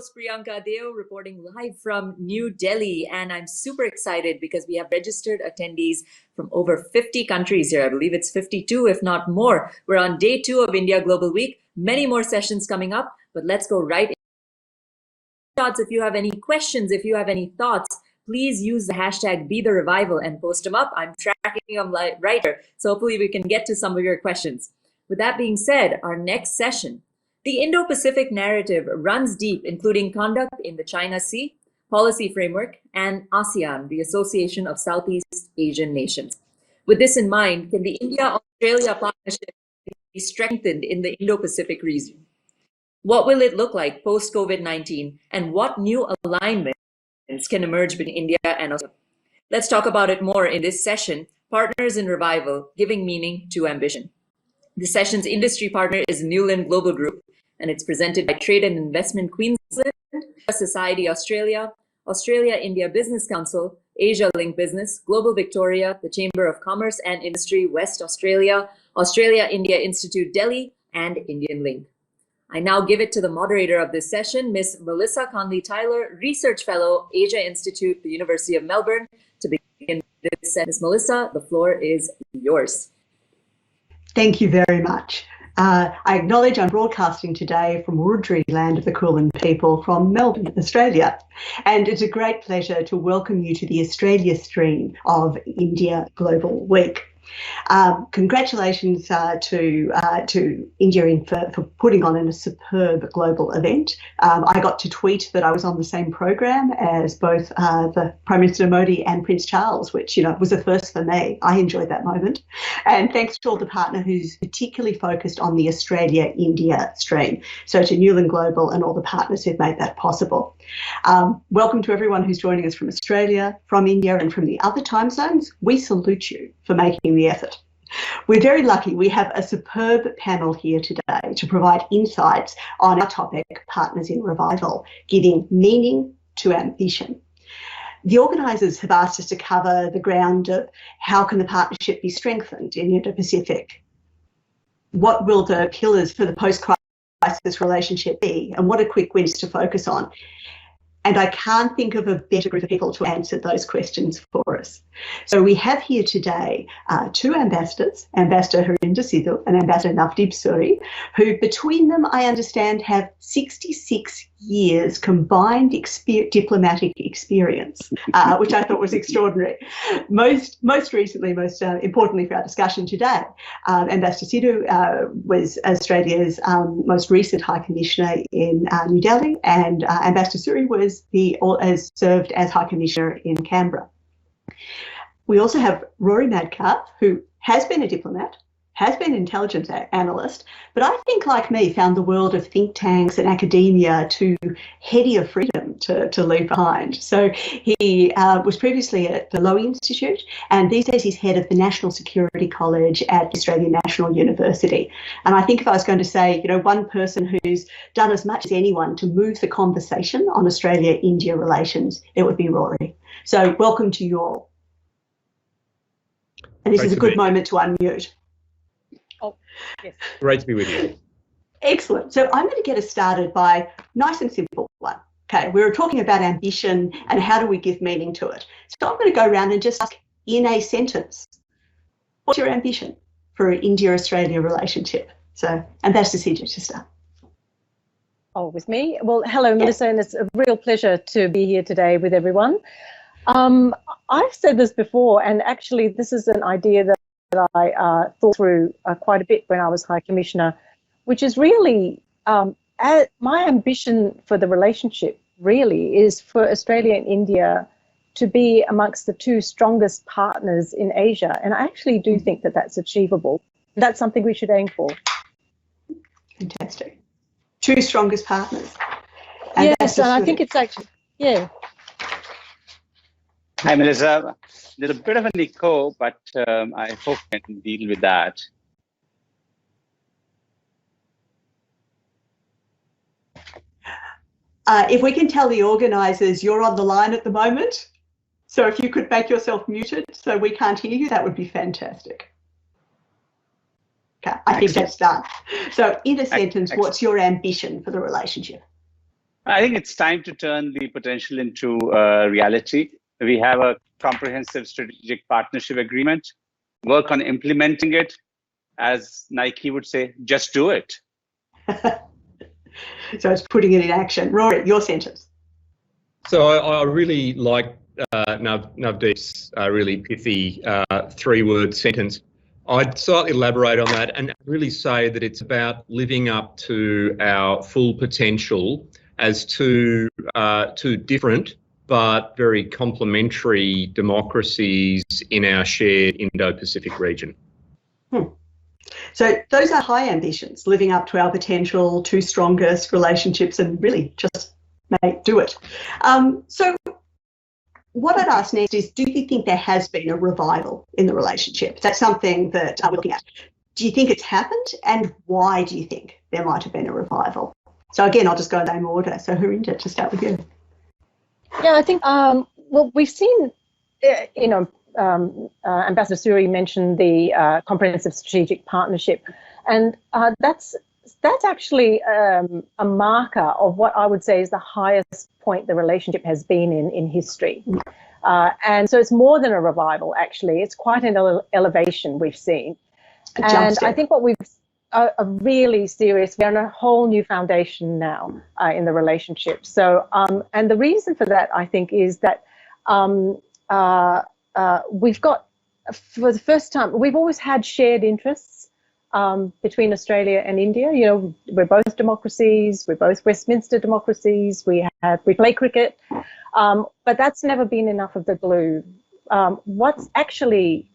host Priyanka Deo, reporting live from New Delhi, and I'm super excited because we have registered attendees from over 50 countries here. I believe it's 52, if not more. We're on day 2 of India Global Week. Many more sessions coming up, but let's go right in. If you have any questions, if you have any thoughts, please use the hashtag #BeTheRevival and post them up. I'm tracking them right here, so hopefully we can get to some of your questions. With that being said, our next session, the Indo-Pacific Narrative runs deep, including conduct in the China Sea, policy framework, and ASEAN, the Association of Southeast Asian Nations. With this in mind, can the India-Australia partnership be strengthened in the Indo-Pacific region? What will it look like post-COVID-19, and what new alignments can emerge between India and Australia? Let's talk about it more in this session, Partners in Revival, Giving Meaning to Ambition. The session's industry partner is Newland Global Group, and it's presented by Trade and Investment Queensland, Society Australia, Australia-India Business Council, Asia Link Business, Global Victoria, the Chamber of Commerce and Industry West Australia, Australia-India Institute Delhi, and Indian Link. I now give it to the moderator of this session, Ms. Melissa Conley-Tyler, Research Fellow, Asia Institute, the University of Melbourne, to begin this session. Ms. Melissa, the floor is yours. Thank you very much. I acknowledge I'm broadcasting today from Wurundjeri land of the Kulin people from Melbourne, Australia. And it's a great pleasure to welcome you to the Australia stream of India Global Week. Congratulations to India for putting on a superb global event. I got to tweet that I was on the same program as both the Prime Minister Modi and Prince Charles, which was a first for me. I enjoyed that moment. And thanks to all the partner who's particularly focused on the Australia-India stream. So to Newland Global and all the partners who've made that possible. Welcome to everyone who's joining us from Australia, from India, and from the other time zones. We salute you for making the effort. We're very lucky we have a superb panel here today to provide insights on our topic, Partners in Revival, giving meaning to ambition. The organisers have asked us to cover the ground of how can the partnership be strengthened in Indo-Pacific? What will the pillars for the post-crisis relationship be? And what are quick wins to focus on? And I can't think of a better group of people to answer those questions for us. So we have here today 2 ambassadors, Ambassador Harinder Sidhu and Ambassador Navdeep Suri, who between them, I understand, have 66 years combined diplomatic experience, which I thought was extraordinary. Most recently, most importantly for our discussion today, Ambassador Sidhu was Australia's most recent High Commissioner in New Delhi, and Ambassador Suri has served as High Commissioner in Canberra. We also have Rory Medcalfe, who has been a diplomat, has been an intelligence analyst, but I think, like me, found the world of think tanks and academia too heady a freedom to leave behind. So he was previously at the Lowy Institute, and these days he's head of the National Security College at Australian National University. And I think if I was going to say, one person who's done as much as anyone to move the conversation on Australia-India relations, it would be Rory. So welcome to you all. And this is a good moment to unmute. Oh, yes. Great to be with you. Excellent. So I'm going to get us started by nice and simple one. Okay, we were talking about ambition and how do we give meaning to it. So I'm going to go around and just ask in a sentence, what's your ambition for an India-Australia relationship? So Ambassador Sidhu to start. Oh, with me? Well, hello, Melissa, and it's a real pleasure to be here today with everyone. I've said this before, and actually this is an idea that I thought through quite a bit when I was High Commissioner, which is really my ambition for the relationship really is for Australia and India to be amongst the 2 strongest partners in Asia. And I actually do think that that's achievable. That's something we should aim for. Fantastic. 2 strongest partners. Yes, and I think it's actually, yeah. Hi, Melissa. There's a bit of an echo, but I hope I can deal with that. If we can tell the organisers you're on the line at the moment, so if you could make yourself muted so we can't hear you, that would be fantastic. Okay, I think that's done. So in a sentence, what's your ambition for the relationship? I think it's time to turn the potential into reality. We have a comprehensive strategic partnership agreement, work on implementing it. As Nike would say, just do it. So it's putting it in action. Rory, your sentence. So I really like Navdeep's really pithy three-word sentence. I'd slightly elaborate on that and really say that it's about living up to our full potential as two different but very complementary democracies in our shared Indo-Pacific region. So those are high ambitions, living up to our potential, two strongest relationships, and really just do it. So what I'd ask next is, do you think there has been a revival in the relationship? That's something that we're looking at. Do you think it's happened, and why do you think there might have been a revival? So again, I'll just go in the same order. So Harinder, to start with you. Yeah, I think, well, we've seen, Ambassador Suri mentioned the comprehensive strategic partnership, and that's actually a marker of what I would say is the highest point the relationship has been in history. And so it's more than a revival, actually. It's quite an elevation we've seen. And I think what we've a really serious, we're on a whole new foundation now in the relationship. So, and the reason for that, I think, is that we've got, for the first time, we've always had shared interests between Australia and India. You know, we're both democracies, we're both Westminster democracies, we play cricket, but that's never been enough of the glue. What's actually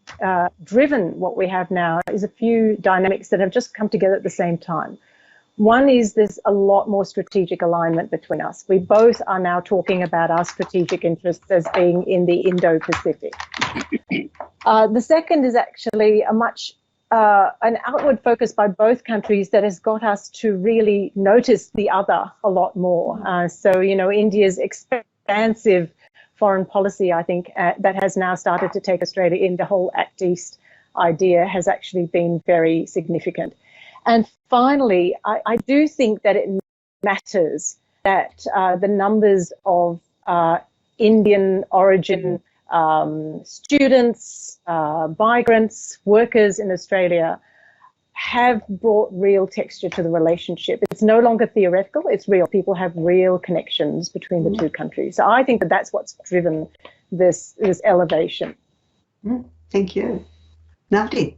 driven what we have now is a few dynamics that have just come together at the same time. One is there's a lot more strategic alignment between us. We both are now talking about our strategic interests as being in the Indo-Pacific. The second is actually a much an outward focus by both countries that has got us to really notice the other a lot more. So, you know, India's expansive foreign policy, I think, that has now started to take Australia in, the whole Act East idea has actually been very significant. And finally, I do think that it matters that the numbers of Indian origin students, migrants, workers in Australia have brought real texture to the relationship. It's no longer theoretical, it's real. People have real connections between the two countries. So I think that that's what's driven this elevation. Thank you. Navdeep.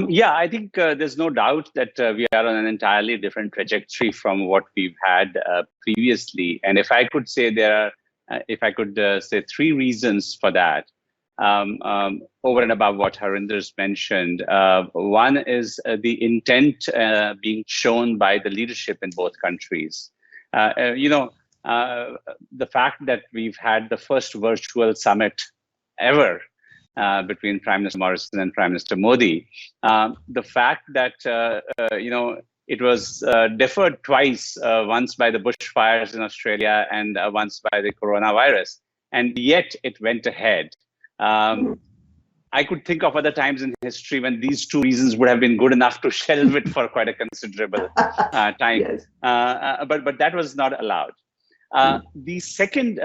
Yeah, I think there's no doubt that we are on an entirely different trajectory from what we've had previously. And if I could say say three reasons for that, over and above what Harinder's mentioned. One is the intent being shown by the leadership in both countries. The fact that we've had the first virtual summit ever between Prime Minister Morrison and Prime Minister Modi, the fact that it was deferred twice, once by the bushfires in Australia and once by the coronavirus, and yet it went ahead. I could think of other times in history when these two reasons would have been good enough to shelve it for quite a considerable time, yes. But that was not allowed. The second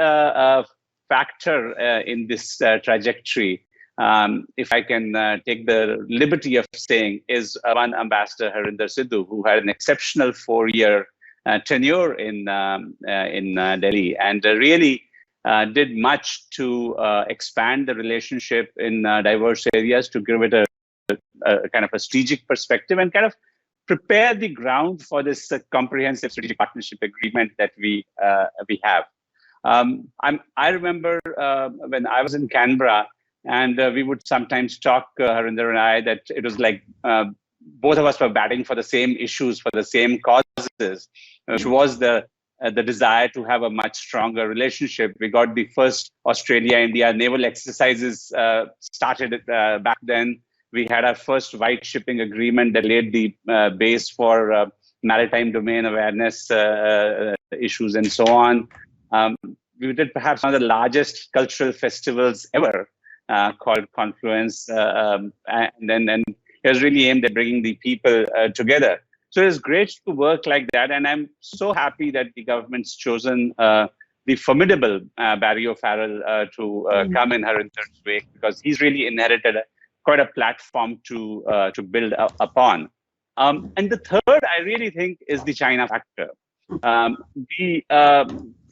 factor in this trajectory, if I can take the liberty of saying, is one Ambassador Harinder Sidhu, who had an exceptional 4-year tenure in Delhi and really did much to expand the relationship in diverse areas, to give it a kind of a strategic perspective and kind of prepare the ground for this comprehensive strategic partnership agreement that we have. I remember when I was in Canberra, and we would sometimes talk, Harinder and I, that it was like both of us were batting for the same issues, for the same causes, which was the desire to have a much stronger relationship. We got the first Australia-India naval exercises started back then. We had our first white shipping agreement that laid the base for maritime domain awareness issues and so on. We did perhaps one of the largest cultural festivals ever, called Confluence, and it was really aimed at bringing the people together. So it's great to work like that. And I'm so happy that the government's chosen the formidable Barry O'Farrell to come in Harinder's wake, because he's really inherited quite a platform to build upon. And the third, I really think, is the China factor. The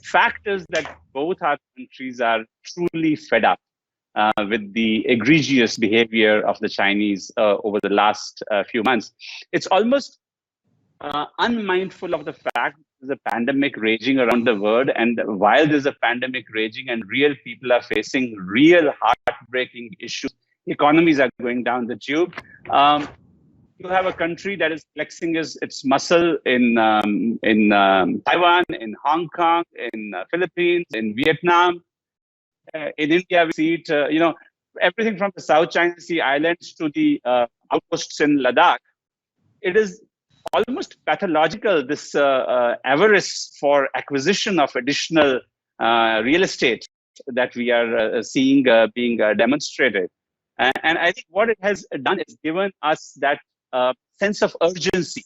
fact is that both our countries are truly fed up with the egregious behavior of the Chinese over the last few months. It's almost unmindful of the fact there's a pandemic raging around the world, and while there's a pandemic raging and real people are facing real heartbreaking issues, economies are going down the tube. You have a country that is flexing its muscle in Taiwan, in Hong Kong, in Philippines, in Vietnam. In India, we see it, everything from the South China Sea islands to the outposts in Ladakh. It is almost pathological, this avarice for acquisition of additional real estate that we are seeing being demonstrated. And I think what it has done is given us that sense of urgency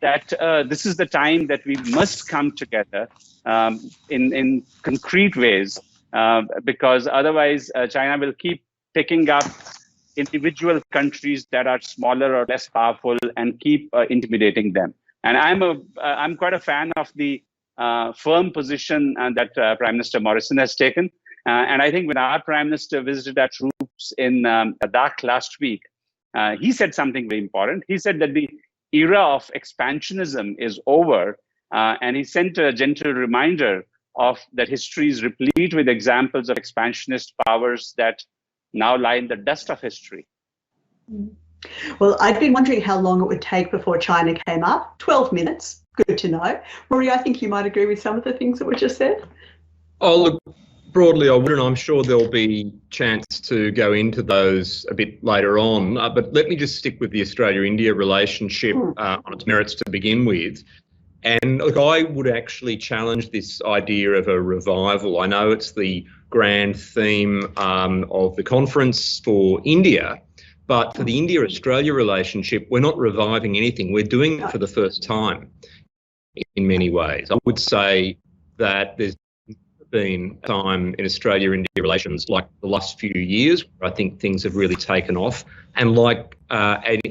that this is the time that we must come together in concrete ways, because otherwise China will keep picking up individual countries that are smaller or less powerful and keep intimidating them. And I'm quite a fan of the firm position that Prime Minister Morrison has taken. And I think when our Prime Minister visited our troops in Ladakh last week, he said something very important. He said that the era of expansionism is over, and he sent a gentle reminder of that history is replete with examples of expansionist powers that now lie in the dust of history. Well, I've been wondering how long it would take before China came up. 12 minutes. Good to know. Rory, I think you might agree with some of the things that were just said. Oh, look, broadly I would, and I'm sure there'll be chance to go into those a bit later on. But let me just stick with the Australia-India relationship on its merits to begin with. And look, I would actually challenge this idea of a revival. I know it's the grand theme of the conference for India, but for the India-Australia relationship, we're not reviving anything. We're doing it for the first time in many ways. I would say that there's been a time in Australia-India relations like the last few years where I think things have really taken off, and like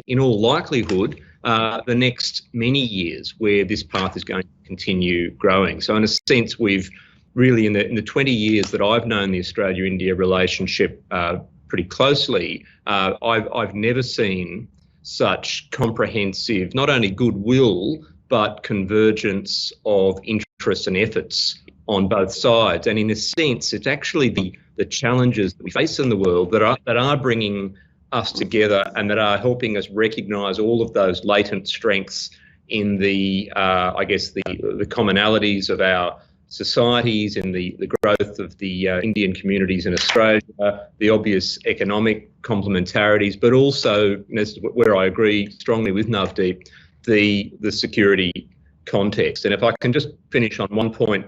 in all likelihood, the next many years where this path is going to continue growing. So in a sense, we've really, in the 20 years that I've known the Australia-India relationship pretty closely, I've never seen such comprehensive, not only goodwill, but convergence of interests and efforts on both sides. And in a sense, it's actually the challenges that we face in the world that are bringing us together and that are helping us recognise all of those latent strengths in the commonalities of our societies, in the growth of the Indian communities in Australia, the obvious economic complementarities, but also, and this is where I agree strongly with Navdeep, the security context. And if I can just finish on one point,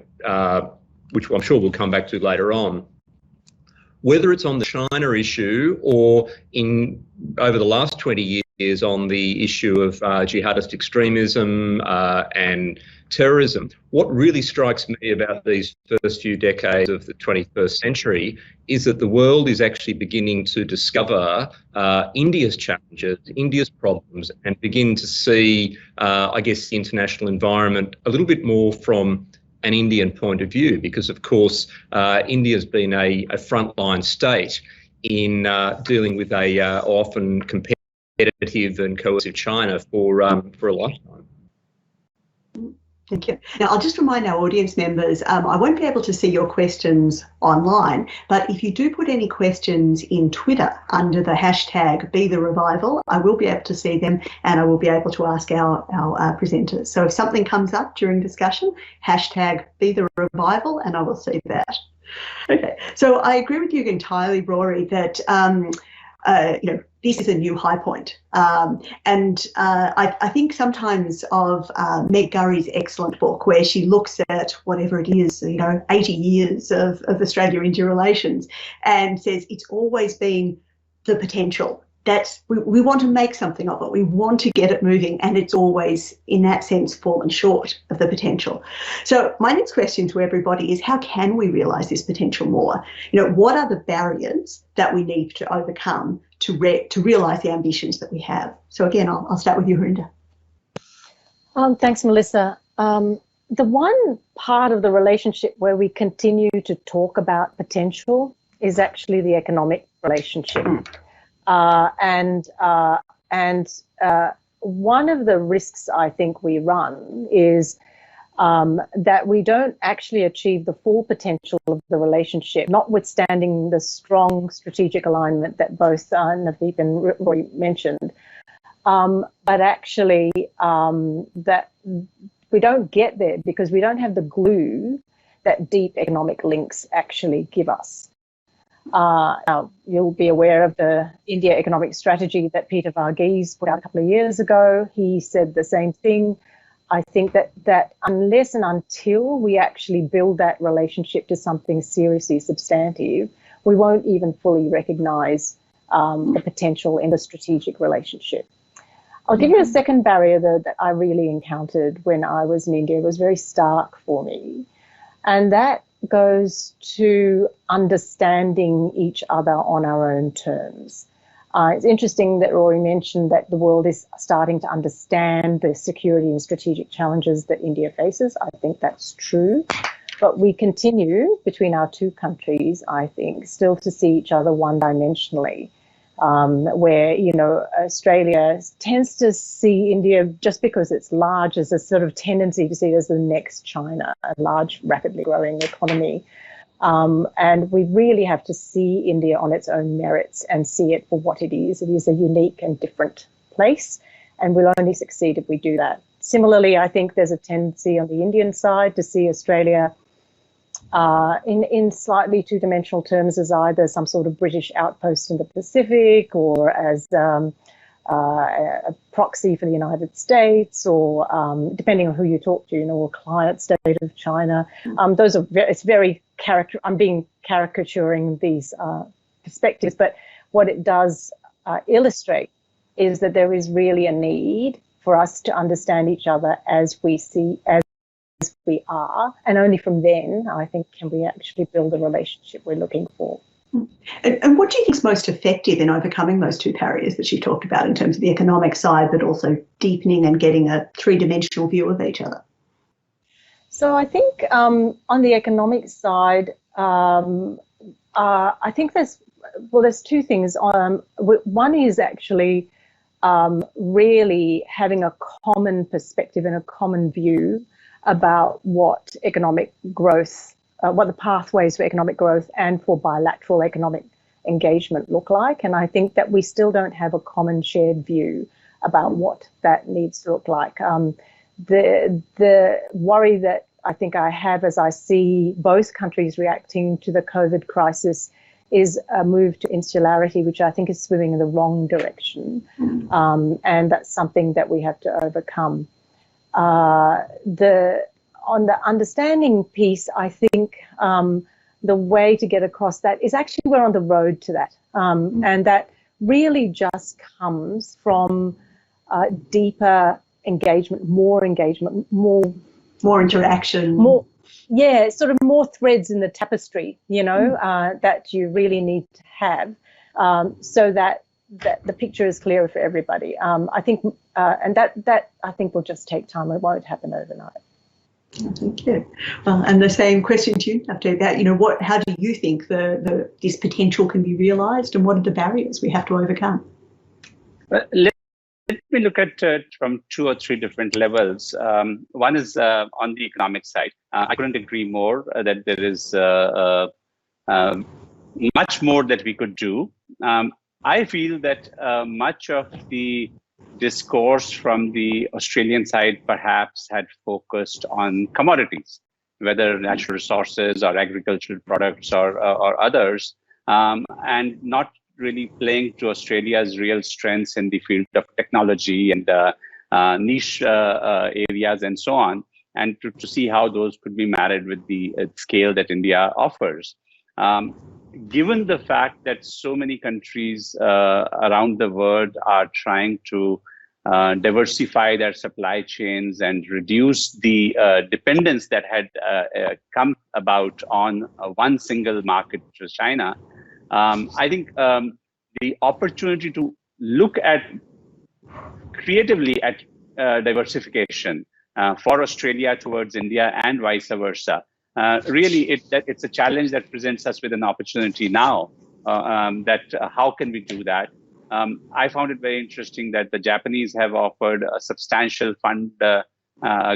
which I'm sure we'll come back to later on, whether it's on the China issue or over the last 20 years on the issue of jihadist extremism and terrorism, what really strikes me about these first few decades of the 21st century is that the world is actually beginning to discover India's challenges, India's problems, and begin to see, the international environment a little bit more from an Indian point of view, because of course India's been a frontline state in dealing with a often competitive and coercive China for a lifetime. Thank you. Now, I'll just remind our audience members, I won't be able to see your questions online, but if you do put any questions in Twitter under the hashtag #BeTheRevival, I will be able to see them and I will be able to ask our presenters. So if something comes up during discussion, hashtag #BeTheRevival, and I will see that. Okay, so I agree with you entirely, Rory, that this is a new high point. And I think sometimes of Meg Gurry's excellent book where she looks at whatever it is, 80 years of Australia-India relations and says it's always been the potential. we want to make something of it. We want to get it moving, and it's always, in that sense, fallen short of the potential. So my next question to everybody is, how can we realise this potential more? What are the barriers that we need to overcome to realise the ambitions that we have? So again, I'll start with you, Harinder. Thanks, Melissa. The one part of the relationship where we continue to talk about potential is actually the economic relationship. And one of the risks I think we run is that we don't actually achieve the full potential of the relationship, notwithstanding the strong strategic alignment that both Navdeep and Rory mentioned. But actually that we don't get there because we don't have the glue that deep economic links actually give us. Now, you'll be aware of the India economic strategy that Peter Varghese put out a couple of years ago. He said the same thing. I think that unless and until we actually build that relationship to something seriously substantive, we won't even fully recognise the potential in the strategic relationship. I'll give you a second barrier that I really encountered when I was in India. It was very stark for me. And that goes to understanding each other on our own terms. It's interesting that Rory mentioned that the world is starting to understand the security and strategic challenges that India faces. I think that's true. But we continue between our two countries, I think, still to see each other one-dimensionally. Where, Australia tends to see India, just because it's large, as a sort of tendency to see it as the next China, a large, rapidly growing economy. And we really have to see India on its own merits and see it for what it is. It is a unique and different place, and we'll only succeed if we do that. Similarly, I think there's a tendency on the Indian side to see Australia in slightly two-dimensional terms as either some sort of British outpost in the Pacific or as a proxy for the United States, or depending on who you talk to, a client state of China. Those are it's very I'm being caricaturing these perspectives, but what it does illustrate is that there is really a need for us to understand each other as we are, and only from then, I think, can we actually build the relationship we're looking for. And what do you think is most effective in overcoming those two barriers that you talked about in terms of the economic side, but also deepening and getting a three-dimensional view of each other? So I think on the economic side, I think there's two things. One is actually really having a common perspective and a common view about what economic growth, what the pathways for economic growth and for bilateral economic engagement look like. And I think that we still don't have a common shared view about what that needs to look like. The worry that I think I have as I see both countries reacting to the COVID crisis is a move to insularity, which I think is swimming in the wrong direction. And that's something that we have to overcome. On the understanding piece, I think the way to get across that is actually we're on the road to that. And that really just comes from deeper engagement, more interaction. Sort of more threads in the tapestry, that you really need to have so that the picture is clearer for everybody. I think, and that I think will just take time. It won't happen overnight. Thank you. Well, and the same question to you, after that, how do you think this potential can be realised, and what are the barriers we have to overcome? Let me look at it from 2 or 3 different levels. One is on the economic side. I couldn't agree more that there is much more that we could do. I feel that much of the discourse from the Australian side perhaps had focused on commodities, whether natural resources or agricultural products or others, and not really playing to Australia's real strengths in the field of technology and niche areas and so on, and to see how those could be married with the scale that India offers. given the fact that so many countries around the world are trying to diversify their supply chains and reduce the dependence that had come about on one single market, which was China, I think the opportunity to look at creatively at diversification for Australia towards India and vice versa. Really, it's a challenge that presents us with an opportunity now. How can we do that? I found it very interesting that the Japanese have offered a substantial fund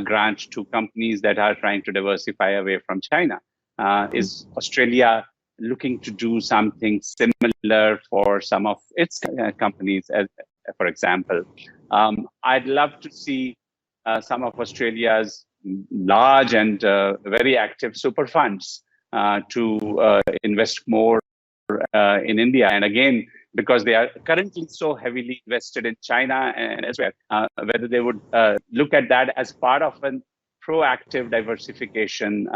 grant to companies that are trying to diversify away from China. Is Australia looking to do something similar for some of its companies, for example? I'd love to see some of Australia's large and very active super funds to invest more in India. And again, because they are currently so heavily invested in China and elsewhere, whether they would look at that as part of a proactive diversification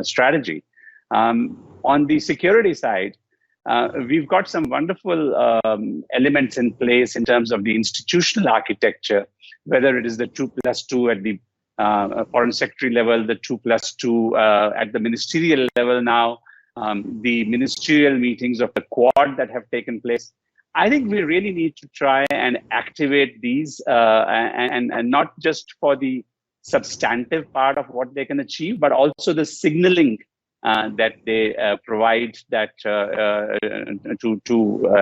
strategy. On the security side, we've got some wonderful elements in place in terms of the institutional architecture, whether it is the 2+2 at the foreign secretary level, the 2+2 at the ministerial level now, the ministerial meetings of the Quad that have taken place. I think we really need to try and activate these and not just for the substantive part of what they can achieve, but also the signaling that they provide that to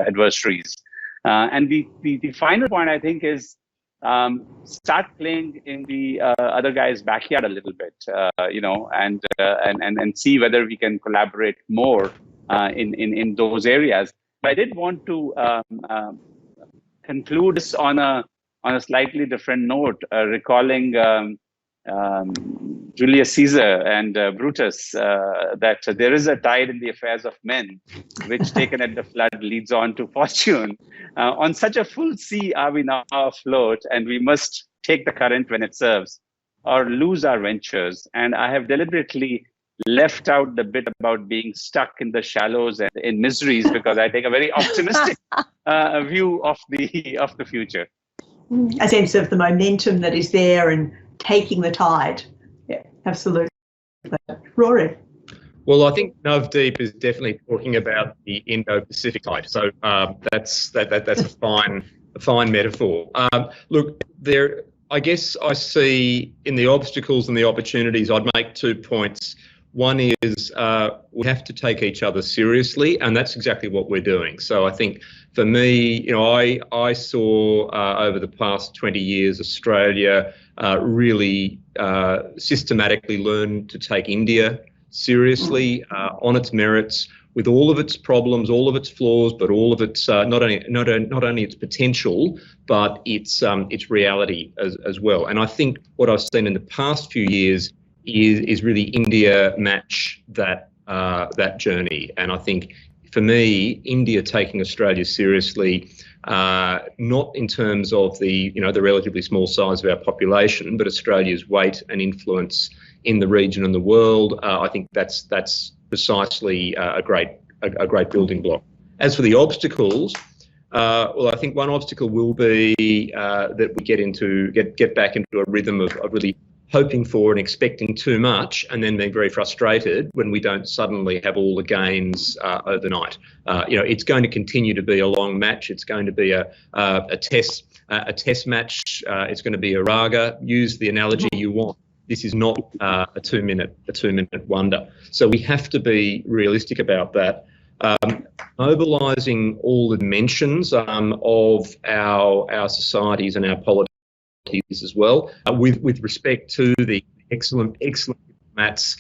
adversaries. And the final point, I think, is start playing in the other guy's backyard a little bit, and see whether we can collaborate more in those areas. But I did want to conclude this on a slightly different note, recalling Julius Caesar and Brutus, that there is a tide in the affairs of men, which taken at the flood leads on to fortune. On such a full sea are we now afloat, and we must take the current when it serves, or lose our ventures. And I have deliberately left out the bit about being stuck in the shallows and in miseries, because I take a very optimistic view of the future. A sense of the momentum that is there and taking the tide. Yeah, absolutely. Rory. Well, I think Navdeep is definitely talking about the Indo-Pacific tide. So that's a fine metaphor. Look, I guess I see in the obstacles and the opportunities, I'd make 2 points. One is we have to take each other seriously, and that's exactly what we're doing. So I think for me, I saw over the past 20 years Australia really systematically learn to take India seriously on its merits, with all of its problems, all of its flaws, but all of its not only its potential, but its reality as well. And I think what I've seen in the past few years is really India match that journey. And I think for me, India taking Australia seriously, not in terms of the relatively small size of our population, but Australia's weight and influence in the region and the world, I think that's precisely a great building block. As for the obstacles, well, I think one obstacle will be that we get back into a rhythm of really hoping for and expecting too much, and then being very frustrated when we don't suddenly have all the gains overnight. It's going to continue to be a long match. It's going to be a test match. It's going to be a raga. Use the analogy you want. This is not a two-minute wonder. So we have to be realistic about that. Mobilising all the dimensions of our societies and our politics as well, with respect to the excellent diplomats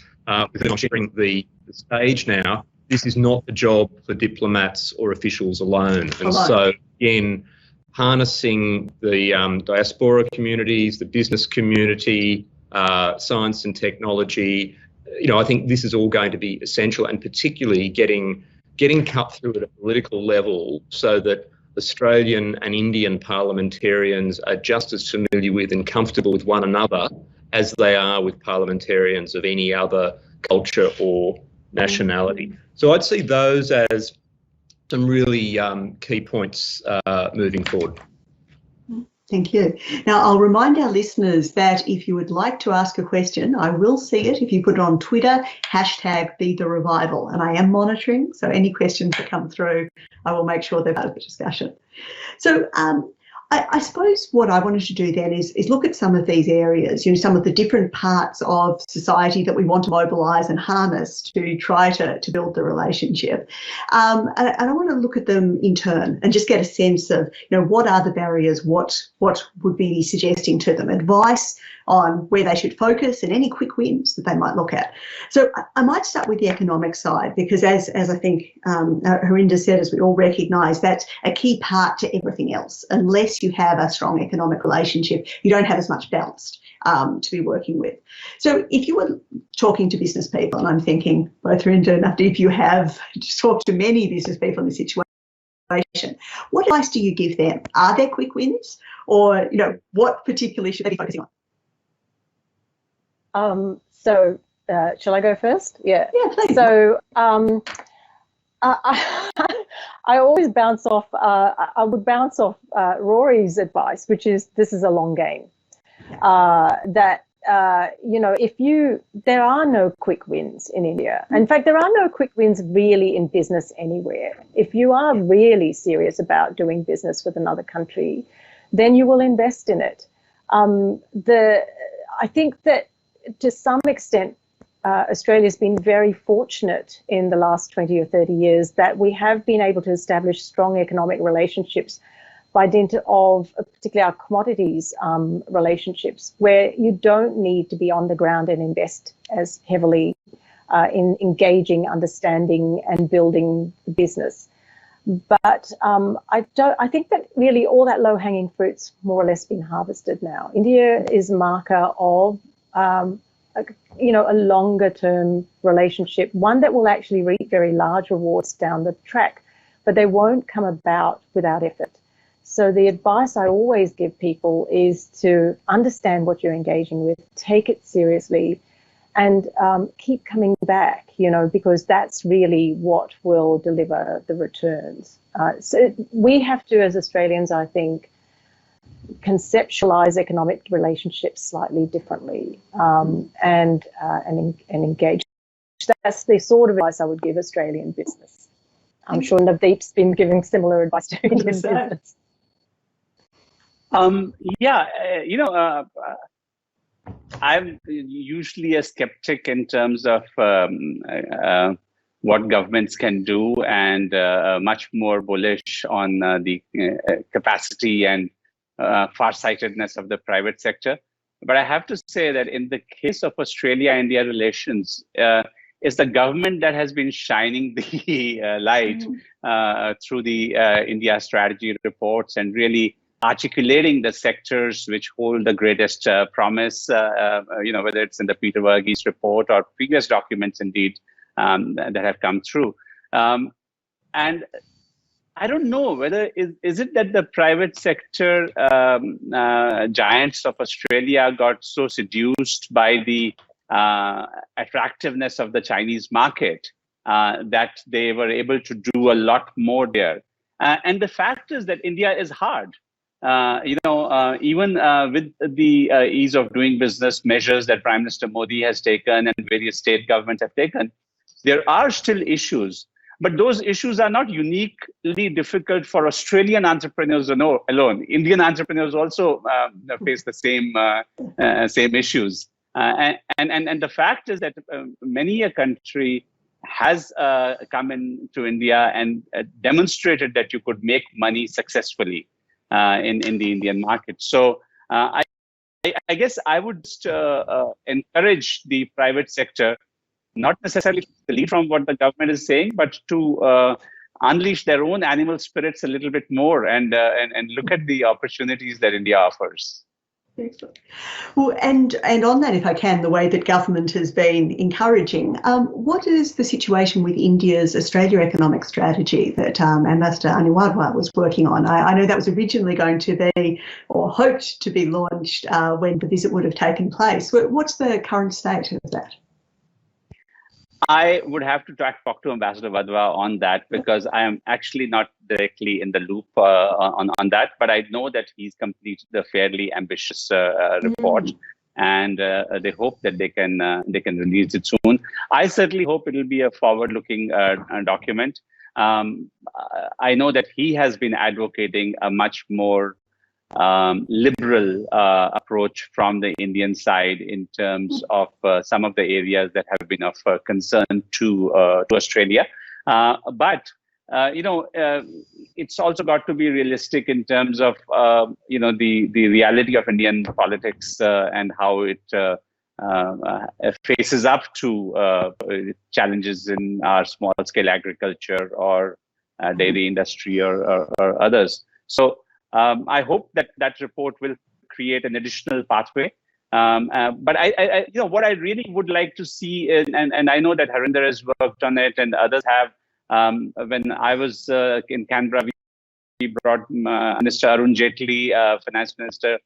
within sharing the stage now. This is not a job for diplomats or officials alone. And so, again, harnessing the diaspora communities, the business community, science and technology, I think this is all going to be essential, and particularly getting cut through at a political level so that Australian and Indian parliamentarians are just as familiar with and comfortable with one another as they are with parliamentarians of any other culture or nationality. So I'd see those as some really key points moving forward. Thank you. Now, I'll remind our listeners that if you would like to ask a question, I will see it if you put it on Twitter, #BeTheRevival, and I am monitoring, so any questions that come through, I will make sure they're part of the discussion. So I suppose what I wanted to do then is look at some of these areas, you know, some of the different parts of society that we want to mobilise and harness to try to build the relationship. And I want to look at them in turn and just get a sense of, you know, what are the barriers, what would be suggesting to them, advice on where they should focus and any quick wins that they might look at. So I might start with the economic side because as I think Harinder said, as we all recognise, that's a key part to everything else. Unless you have a strong economic relationship, you don't have as much balanced to be working with. So if you were talking to business people, and I'm thinking both Harinder and Navdeep, you have just talked to many business people in this situation, what advice do you give them? Are there quick wins, or, you know, what particularly should they be focusing on? Shall I go first? Yeah. Yeah, please. So I always bounce off. I would bounce off Rory's advice, which is this is a long game. You know, there are no quick wins in India. In fact, there are no quick wins really in business anywhere. If you are really serious about doing business with another country, then you will invest in it. I think that to some extent, Australia's been very fortunate in the last 20 or 30 years that we have been able to establish strong economic relationships by dint of particularly our commodities relationships, where you don't need to be on the ground and invest as heavily in engaging, understanding and building the business. But I think that really all that low-hanging fruit's more or less been harvested now. India is a marker of a longer-term relationship, one that will actually reap very large rewards down the track, but they won't come about without effort. So the advice I always give people is to understand what you're engaging with, take it seriously, and keep coming back, you know, because that's really what will deliver the returns. So we have to, as Australians, I think, conceptualize economic relationships slightly differently and engage. That's the sort of advice I would give Australian business. I'm sure Navdeep's been giving similar advice to Indian business. I'm usually a skeptic in terms of what governments can do, and much more bullish on the capacity and farsightedness of the private sector. But I have to say that in the case of Australia-India relations, it's the government that has been shining the light through the India strategy reports and really articulating the sectors which hold the greatest promise, whether it's in the Peter Verghese report or previous documents indeed that have come through. And I don't know whether is it that the private sector giants of Australia got so seduced by the attractiveness of the Chinese market that they were able to do a lot more there. And the fact is that India is hard. Even with the ease of doing business measures that Prime Minister Modi has taken and various state governments have taken, there are still issues. But those issues are not uniquely difficult for Australian entrepreneurs alone. Indian entrepreneurs also face the same issues. And the fact is that many a country has come into India and demonstrated that you could make money successfully in the Indian market. So I guess I would encourage the private sector, not necessarily to lead from what the government is saying, but to unleash their own animal spirits a little bit more and look at the opportunities that India offers. Excellent. Well, and on that, if I can, the way that government has been encouraging, what is the situation with India's Australia economic strategy that Ambassador Aniwadwa was working on? I know that was originally going to be, or hoped to be launched when the visit would have taken place. What's the current state of that? I would have to talk to Ambassador Wadhwa on that, because I am actually not directly in the loop on that, but I know that he's completed a fairly ambitious report, and they hope that they can release it soon. I certainly hope it will be a forward-looking document. I know that he has been advocating a much more liberal approach from the Indian side in terms of some of the areas that have been of concern to Australia. But it's also got to be realistic in terms of the reality of Indian politics and how it faces up to challenges in our small scale agriculture or dairy industry or others. So I hope that report will create an additional pathway. But I what I really would like to see is, and I know that Harinder has worked on it and others have. When I was in Canberra, we brought Mr. Arun Jaitley, Finance Minister,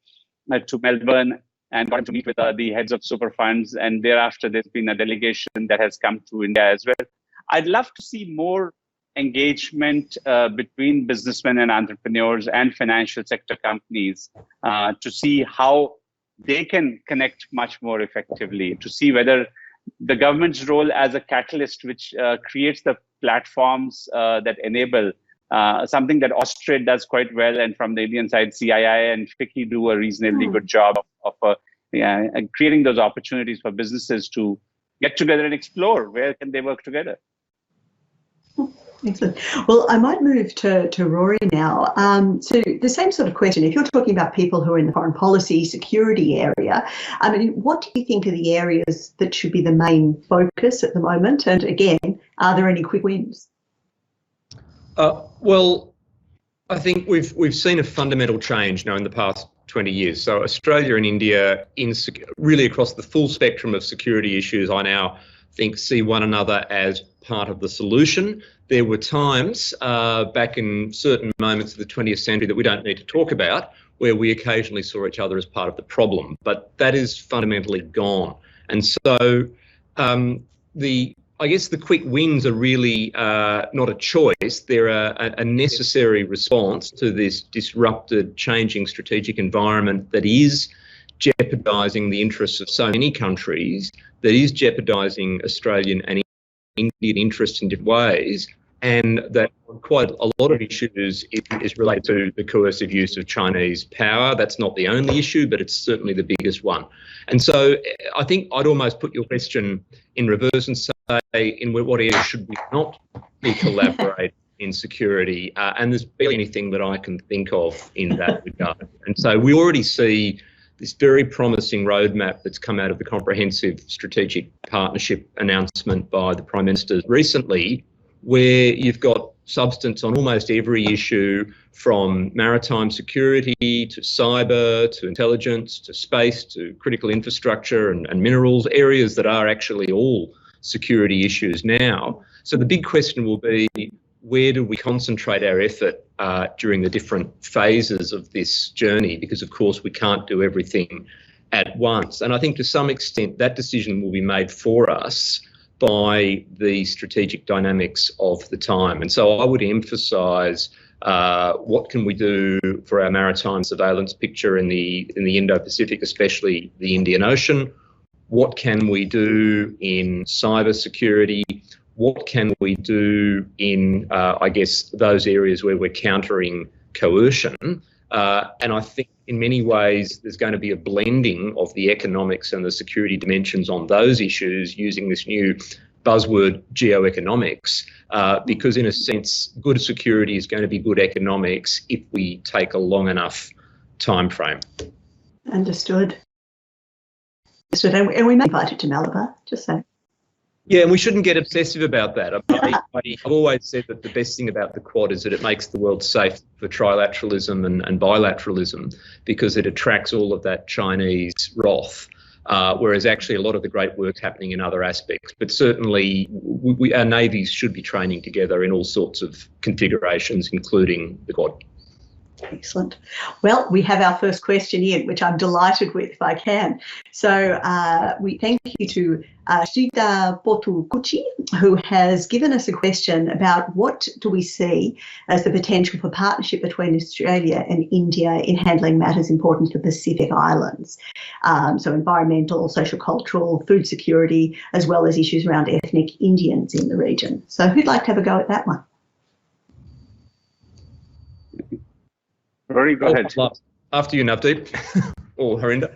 to Melbourne and got to meet with the heads of super funds. And thereafter, there's been a delegation that has come to India as well. I'd love to see more engagement between businessmen and entrepreneurs and financial sector companies to see how they can connect much more effectively, to see whether the government's role as a catalyst, which creates the platforms that enable something that Australia does quite well, and from the Indian side, CII and FICCI do a reasonably good job of creating those opportunities for businesses to get together and explore where can they work together. Excellent. Well, I might move to Rory now. So the same sort of question, if you're talking about people who are in the foreign policy, security area, I mean, what do you think are the areas that should be the main focus at the moment? And again, are there any quick wins? Well, I think we've seen a fundamental change now in the past 20 years. So Australia and India, really across the full spectrum of security issues, I now think see one another as part of the solution. There were times back in certain moments of the 20th century that we don't need to talk about, where we occasionally saw each other as part of the problem, but that is fundamentally gone. And so I guess the quick wins are really not a choice. They're a necessary response to this disrupted, changing strategic environment that is jeopardising the interests of so many countries, that is jeopardising Australian and Indian interests in different ways, and that quite a lot of issues is related to the coercive use of Chinese power. That's not the only issue, but it's certainly the biggest one. And so I think I'd almost put your question in reverse and say, in what areas should we not be collaborating in security? And there's barely anything that I can think of in that regard. And so we already see this very promising roadmap that's come out of the comprehensive strategic partnership announcement by the Prime Minister recently, where you've got substance on almost every issue, from maritime security to cyber to intelligence to space to critical infrastructure and minerals, areas that are actually all security issues now. So the big question will be, where do we concentrate our effort during the different phases of this journey? Because, of course, we can't do everything at once. And I think to some extent that decision will be made for us by the strategic dynamics of the time. And so I would emphasise what can we do for our maritime surveillance picture in the Indo-Pacific, especially the Indian Ocean? What can we do in cyber security? What can we do in, I guess, those areas where we're countering coercion? And I think in many ways there's going to be a blending of the economics and the security dimensions on those issues using this new buzzword geoeconomics, because in a sense, good security is going to be good economics if we take a long enough time frame. Understood. And we may invite it to Malabar, just saying. Yeah, and we shouldn't get obsessive about that. I've always said that the best thing about the Quad is that it makes the world safe for trilateralism and bilateralism, because it attracts all of that Chinese wrath, whereas actually a lot of the great work's happening in other aspects. But certainly our navies should be training together in all sorts of configurations, including the Quad. Excellent. Well, we have our first question in, which I'm delighted with, if I can. So we thank you to Sidhu Potukuchi, who has given us a question about what do we see as the potential for partnership between Australia and India in handling matters important to the Pacific Islands. So environmental, social, cultural, food security, as well as issues around ethnic Indians in the region. So who'd like to have a go at that one? Rory, go ahead. After you, Navdeep, or Harinder.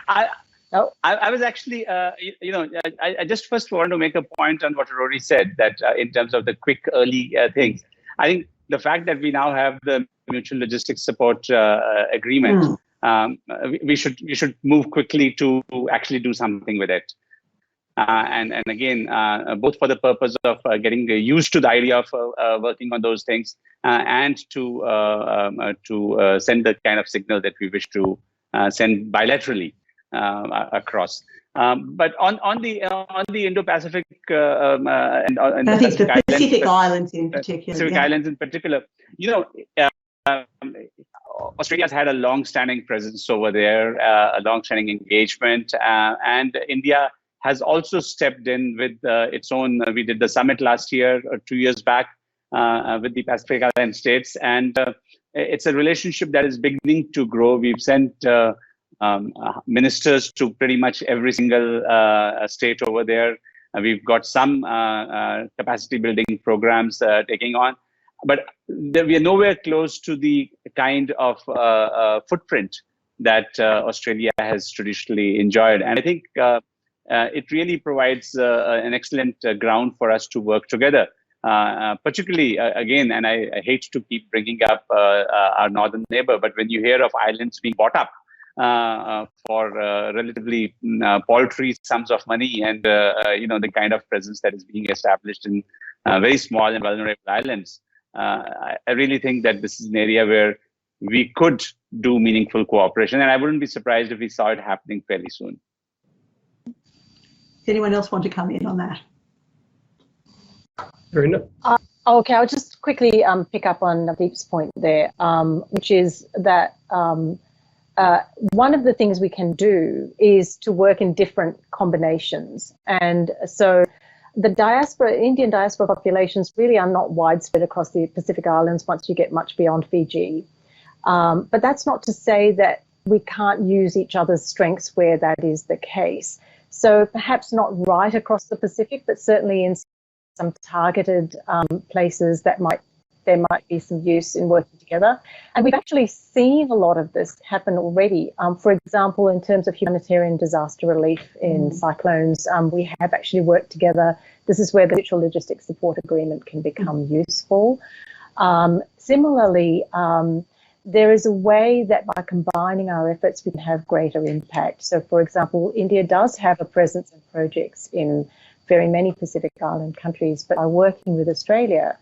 I was actually, I just first want to make a point on what Rory said, that in terms of the quick early things. I think the fact that we now have the mutual logistics support agreement, we should move quickly to actually do something with it. And again, both for the purpose of getting used to the idea of working on those things, and to send the kind of signal that we wish to send bilaterally across. But on the Indo-Pacific and I think the Pacific Islands in particular. Pacific Islands in particular, Australia's had a long-standing presence over there, a long-standing engagement, and India has also stepped in with its own. We did the summit last year or 2 years back with the Pacific Island states, and it's a relationship that is beginning to grow. We've sent ministers to pretty much every single state over there. We've got some capacity building programs taking on, but we are nowhere close to the kind of footprint that Australia has traditionally enjoyed. And I think it really provides an excellent ground for us to work together. Particularly, again, and I hate to keep bringing up our northern neighbor, but when you hear of islands being bought up for relatively paltry sums of money, and the kind of presence that is being established in very small and vulnerable islands, I really think that this is an area where we could do meaningful cooperation, and I wouldn't be surprised if we saw it happening fairly soon. Does anyone else want to come in on that? Okay, I'll just quickly pick up on Navdeep's point there, which is that one of the things we can do is to work in different combinations. And so the Indian diaspora populations really are not widespread across the Pacific Islands once you get much beyond Fiji. But that's not to say that we can't use each other's strengths where that is the case. So perhaps not right across the Pacific, but certainly in some targeted places that there might be some use in working together. And we've actually seen a lot of this happen already. For example, in terms of humanitarian disaster relief in cyclones, we have actually worked together. This is where the mutual logistics support agreement can become useful. Similarly, there is a way that by combining our efforts, we can have greater impact. So, for example, India does have a presence and projects in very many Pacific Island countries, but by working with Australia,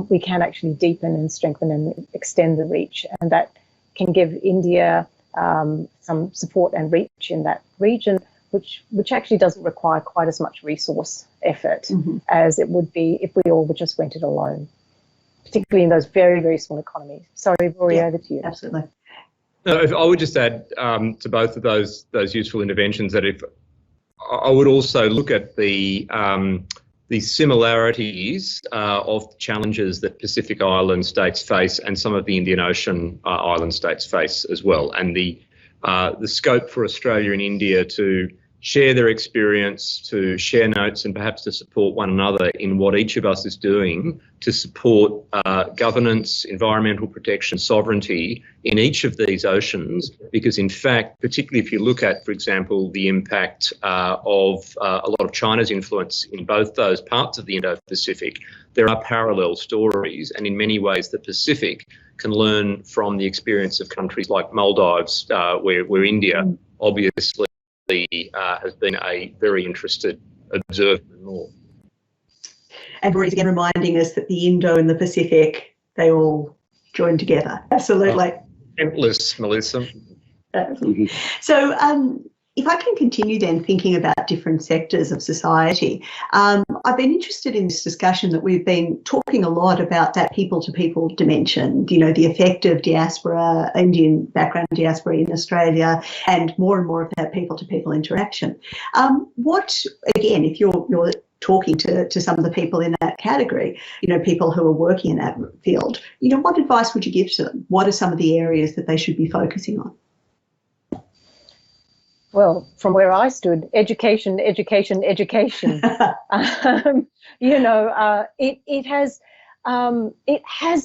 we can actually deepen and strengthen and extend the reach, and that can give India some support and reach in that region, which actually doesn't require quite as much resource effort as it would be if we all just went it alone, particularly in those very, very small economies. Sorry, Rory, over to you. Absolutely. No, I would just add to both of those useful interventions that if I would also look at the similarities of the challenges that Pacific Island states face and some of the Indian Ocean island states face as well, and the scope for Australia and India to share their experience, to share notes, and perhaps to support one another in what each of us is doing to support governance, environmental protection, sovereignty in each of these oceans. Because in fact, particularly if you look at, for example, the impact of a lot of China's influence in both those parts of the Indo-Pacific, there are parallel stories, and in many ways the Pacific can learn from the experience of countries like Maldives, where India obviously has been a very interested observer in all. And Rory's again reminding us that the Indo and the Pacific, they all join together. Absolutely. Endless, Melissa. So If I can continue then thinking about different sectors of society, I've been interested in this discussion that we've been talking a lot about that people-to-people dimension, you know, the effect of diaspora, Indian background diaspora in Australia, and more of that people-to-people interaction. What, again, if you're talking to some of the people in that category, you know, people who are working in that field, you know, what advice would you give to them? What are some of the areas that they should be focusing on? Well, from where I stood, education, education, education. You know, it has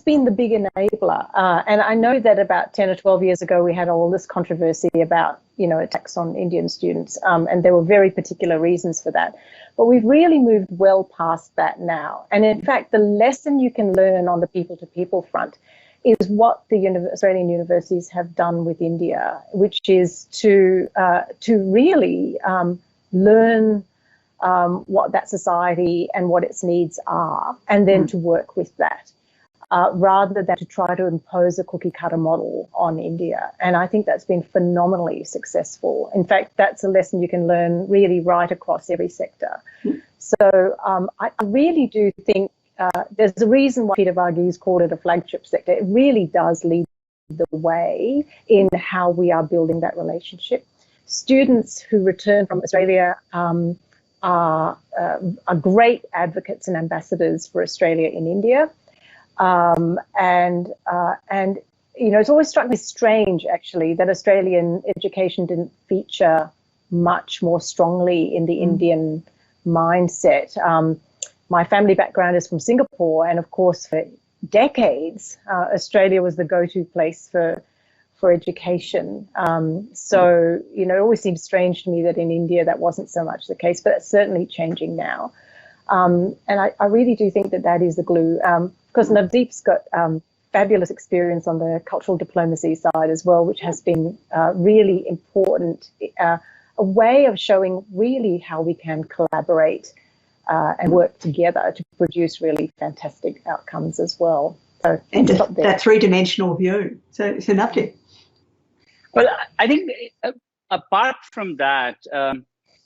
been the big enabler. And I know that about 10 or 12 years ago, we had all this controversy about, you know, attacks on Indian students. And there were very particular reasons for that. But we've really moved well past that now. And in fact, the lesson you can learn on the people-to-people front is what the Australian universities have done with India, which is to really learn what that society and what its needs are, and then to work with that, rather than to try to impose a cookie-cutter model on India. And I think that's been phenomenally successful. In fact, that's a lesson you can learn really right across every sector. So I really do think there's a reason why Peter Varghese called it a flagship sector. It really does lead the way in how we are building that relationship. Students who return from Australia are great advocates and ambassadors for Australia in India. And you know, it's always struck me strange, actually, that Australian education didn't feature much more strongly in the Indian mindset. My family background is from Singapore, and of course, for decades, Australia was the go-to place for education. So, you know, it always seems strange to me that in India that wasn't so much the case, but it's certainly changing now. And I really do think that that is the glue, because Navdeep's got fabulous experience on the cultural diplomacy side as well, which has been really important, a way of showing really how we can collaborate and work together to produce really fantastic outcomes as well. So, and that three-dimensional view. So Navdeep. Well, I think apart from that,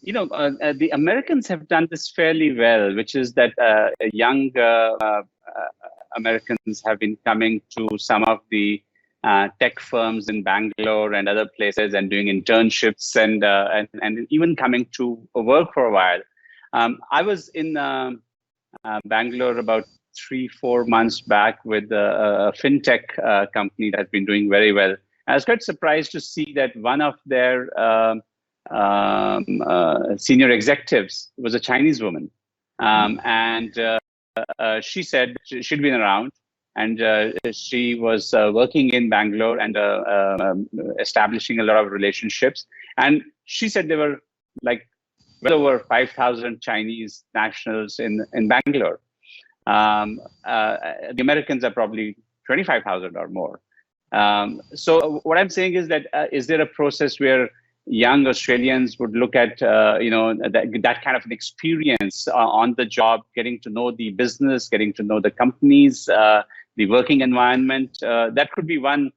you know, the Americans have done this fairly well, which is that young Americans have been coming to some of the tech firms in Bangalore and other places and doing internships and even coming to work for a while. I was in Bangalore about 3-4 months back with a fintech company that has been doing very well. I was quite surprised to see that one of their senior executives was a Chinese woman. And she said she'd been around, and she was working in Bangalore and establishing a lot of relationships. And she said there were like well over 5,000 Chinese nationals in Bangalore. The Americans are probably 25,000 or more. So what I'm saying is that is there a process where young Australians would look at you know, that kind of an experience on the job, getting to know the business, getting to know the companies, the working environment? That could be one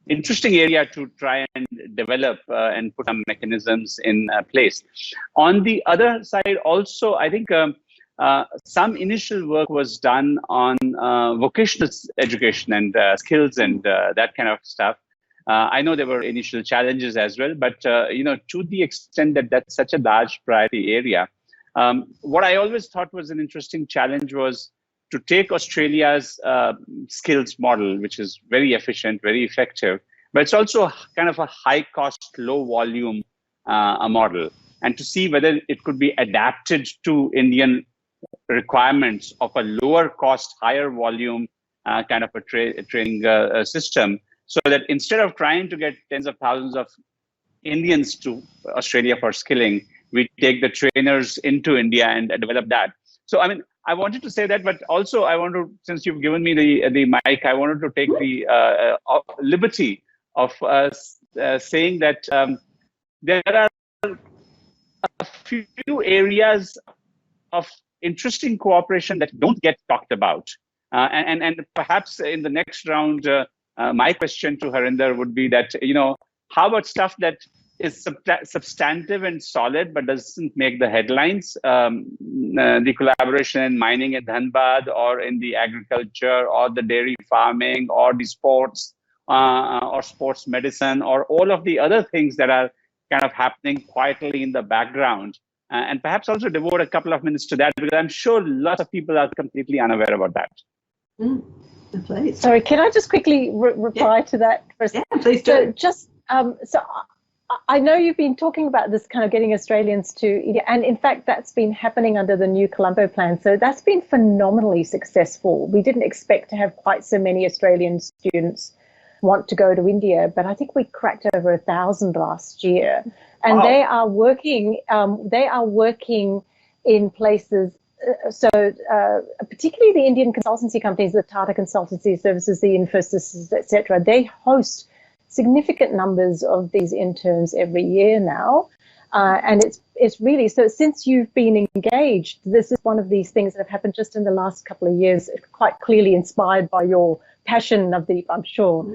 interesting area to try and develop and put some mechanisms in place. On the other side, also, I think some initial work was done on vocational education and skills and that kind of stuff. I know there were initial challenges as well, but you know, to the extent that that's such a large priority area, what I always thought was an interesting challenge was to take Australia's skills model, which is very efficient, very effective, but it's also kind of a high cost, low volume model, and to see whether it could be adapted to Indian requirements of a lower cost, higher volume kind of a training system, so that instead of trying to get tens of thousands of Indians to Australia for skilling, we take the trainers into India and develop that. So, I mean, I wanted to say that, but also I want to, since you've given me the mic, I wanted to take the liberty of saying that there are a few areas of interesting cooperation that don't get talked about. And perhaps in the next round, my question to Harinder would be that, you know, how about stuff that substantive and solid, but doesn't make the headlines. The collaboration in mining in Dhanbad, or in the agriculture, or the dairy farming, or the sports, or sports medicine, or all of the other things that are kind of happening quietly in the background. And perhaps also devote a couple of minutes to that, because I'm sure lots of people are completely unaware about that. Please. Sorry, can I just quickly reply to that? Yeah, please do. So I know you've been talking about this kind of getting Australians to India, and in fact, that's been happening under the new Colombo plan. So that's been phenomenally successful. We didn't expect to have quite so many Australian students want to go to India, but I think we cracked over 1,000 last year, and they are working. They are working in places. Particularly the Indian consultancy companies, the Tata Consultancy Services, the Infosys, etc. They host significant numbers of these interns every year now, and it's really so. Since you've been engaged, this is one of these things that have happened just in the last couple of years, quite clearly inspired by your passion, Navdeep, I'm sure.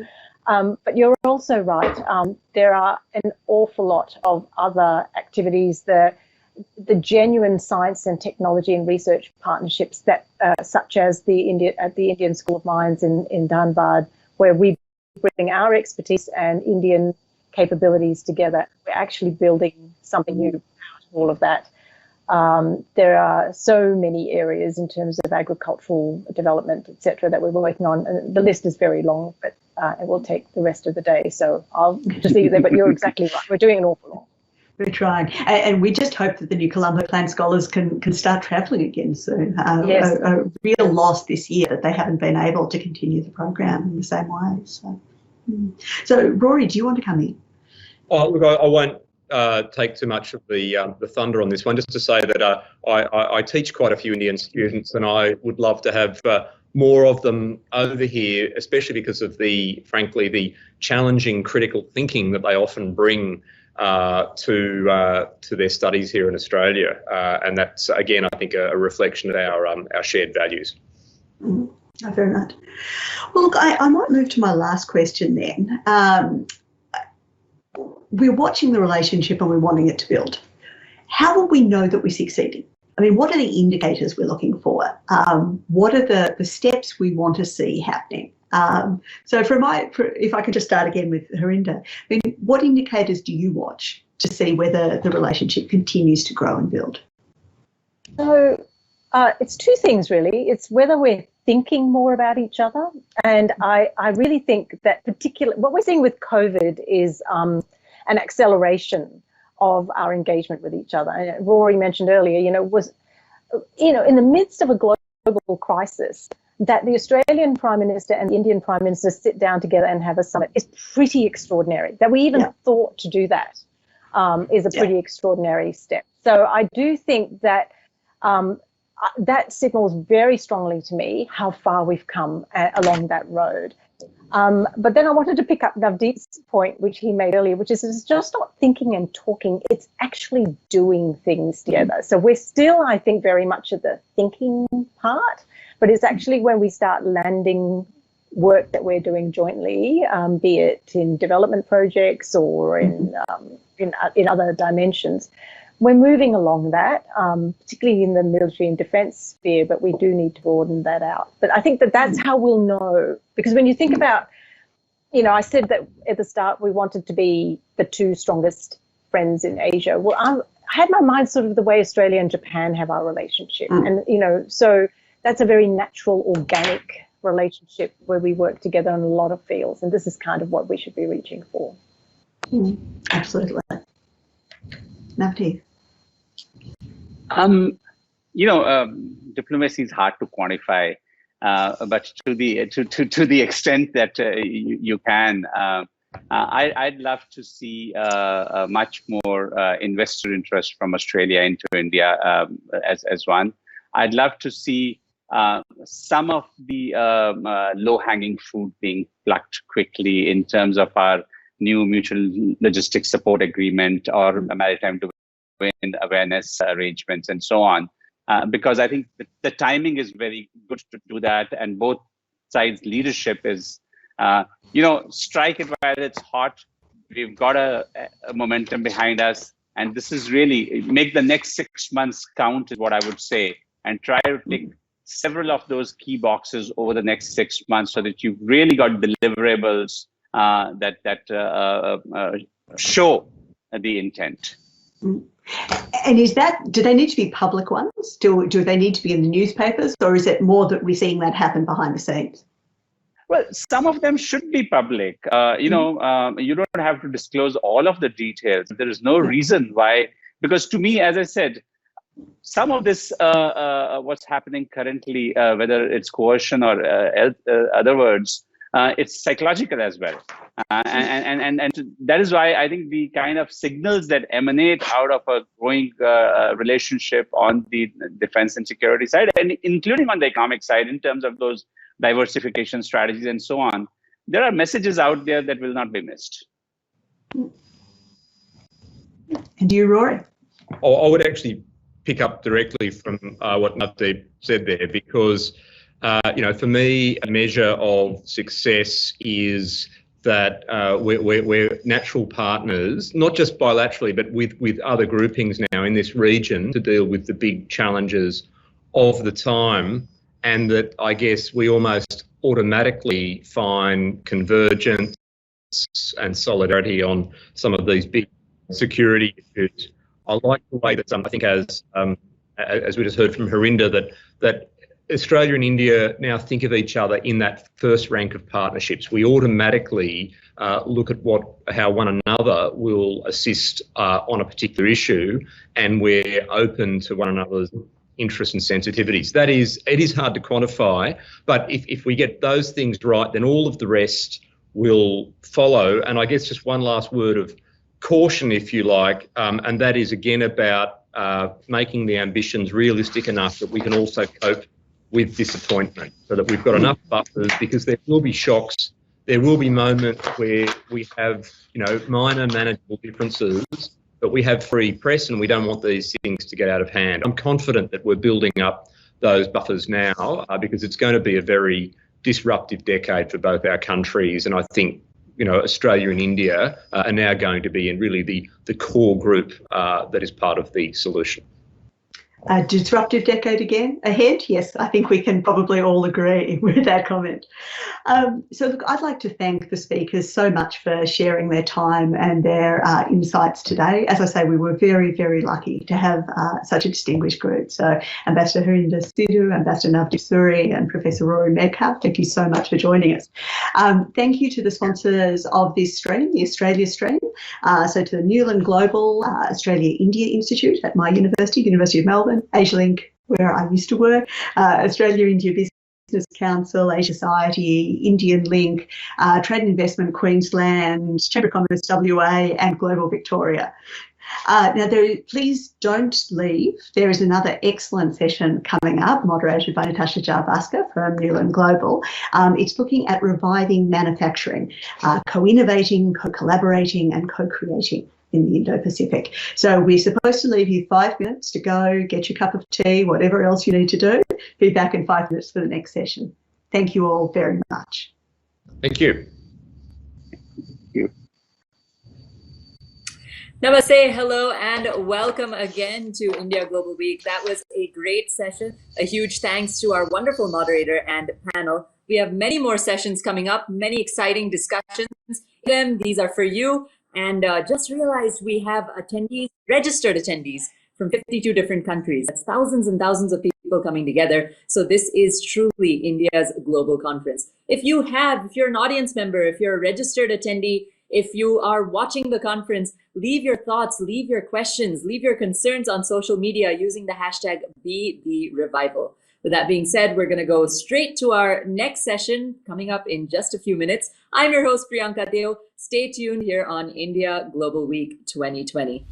But you're also right. There are an awful lot of other activities. The genuine science and technology and research partnerships that, such as the Indian School of Mines in Dhanbad, where we bring our expertise and Indian capabilities together. We're actually building something new out of all of that. There are so many areas in terms of agricultural development, etc., that we're working on. And the list is very long, but it will take the rest of the day. So I'll just leave it there. But you're exactly right. We're doing an awful lot. We're trying, and we just hope that the new Colombo Plan scholars can start travelling again soon. Yes. A real loss this year that they haven't been able to continue the program in the same way. So Rory, do you want to come in? Oh, look, I won't take too much of the thunder on this one. Just to say that I teach quite a few Indian students, and I would love to have more of them over here, especially because of frankly, the challenging critical thinking that they often bring to their studies here in Australia, and that's again, I think, a reflection of our shared values. Very much. Well, look, I might move to my last question then. We're watching the relationship and we're wanting it to build. How will we know that we're succeeding? I mean, what are the indicators we're looking for? What are the steps we want to see happening? So if I could just start again with Harinder, I mean, what indicators do you watch to see whether the relationship continues to grow and build? So it's two things, really. It's whether we're thinking more about each other. And I really think that what we're seeing with COVID is an acceleration of our engagement with each other. And Rory mentioned earlier, in the midst of a global crisis, that the Australian Prime Minister and the Indian Prime Minister sit down together and have a summit is pretty extraordinary. That we even thought to do that is a pretty extraordinary step. So I do think that that signals very strongly to me how far we've come along that road. But then I wanted to pick up Navdeep's point, which he made earlier, which is it's just not thinking and talking, it's actually doing things together. So we're still, I think, very much at the thinking part, but it's actually when we start landing work that we're doing jointly, be it in development projects or in other dimensions. We're moving along that, particularly in the military and defence sphere, but we do need to broaden that out. But I think that that's how we'll know, because when you think about, I said that at the start we wanted to be the two strongest friends in Asia. Well, I had my mind sort of the way Australia and Japan have our relationship. And, so that's a very natural, organic relationship where we work together in a lot of fields. And this is kind of what we should be reaching for. Absolutely. Navdeep. Diplomacy is hard to quantify, but to the extent that you can, I'd love to see much more investor interest from Australia into India as one. I'd love to see some of the low-hanging fruit being plucked quickly in terms of our new mutual logistics support agreement or maritime domain awareness arrangements and so on. Because I think the timing is very good to do that, and both sides' leadership is, strike it while it's hot, We've got a momentum behind us, and this is really make the next 6 months count is what I would say, and try to tick several of those key boxes over the next 6 months so that you've really got deliverables that show the intent. And do they need to be public ones? Do they need to be in the newspapers, or is it more that we're seeing that happen behind the scenes? Well, some of them should be public. You don't have to disclose all of the details. There is no reason why, because to me, as I said, some of this, what's happening currently, whether it's coercion or other words, it's psychological as well. And that is why I think the kind of signals that emanate out of a growing relationship on the defense and security side, and including on the economic side, in terms of those diversification strategies and so on, there are messages out there that will not be missed. And you, Rory? I would actually pick up directly from what Navdeep said there, because for me, a measure of success is that we're natural partners, not just bilaterally, but with other groupings now in this region to deal with the big challenges of the time, and that I guess we almost automatically find convergence and solidarity on some of these big security issues. I like the way that I think, as we just heard from Harinder, that Australia and India now think of each other in that first rank of partnerships. We automatically look at how one another will assist on a particular issue, and we're open to one another's interests and sensitivities. It is hard to quantify, but if we get those things right, then all of the rest will follow. And I guess just one last word of caution, if you like, and that is again about making the ambitions realistic enough that we can also cope with disappointment, so that we've got enough buffers, because there will be shocks. There will be moments where we have, minor manageable differences, but we have free press and we don't want these things to get out of hand. I'm confident that we're building up those buffers now because it's going to be a very disruptive decade for both our countries. And I think, Australia and India are now going to be in really the core group that is part of the solution. A disruptive decade again ahead? Yes, I think we can probably all agree with that comment. So look, I'd like to thank the speakers so much for sharing their time and their insights today. As I say, we were very, very lucky to have such a distinguished group. So Ambassador Harinder Sidhu, Ambassador Navdeep Suri and Professor Rory Medcalfe, thank you so much for joining us. Thank you to the sponsors of this stream, the Australia stream. So to the Newland Global Australia-India Institute at my university, the University of Melbourne, AsiaLink, where I used to work, Australia-India Business Council, Asia Society, Indian Link, Trade and Investment Queensland, Chamber of Commerce WA, and Global Victoria. Now, please don't leave. There is another excellent session coming up, moderated by Natasha Jarbaska from Newland Global. It's looking at reviving manufacturing, co-innovating, co-collaborating, and co-creating in the Indo-Pacific. So we're supposed to leave you 5 minutes to go, get your cup of tea, whatever else you need to do. Be back in 5 minutes for the next session. Thank you all very much. Thank you. Namaste, hello, and welcome again to India Global Week. That was a great session. A huge thanks to our wonderful moderator and panel. We have many more sessions coming up, many exciting discussions. These are for you. And just realized we have attendees, registered attendees from 52 different countries. That's thousands and thousands of people coming together. So this is truly India's global conference. If you're an audience member, if you're a registered attendee, if you are watching the conference, leave your thoughts, leave your questions, leave your concerns on social media using the hashtag #BeTheRevival. With that being said, we're going to go straight to our next session coming up in just a few minutes. I'm your host, Priyanka Deo. Stay tuned here on India Global Week 2020.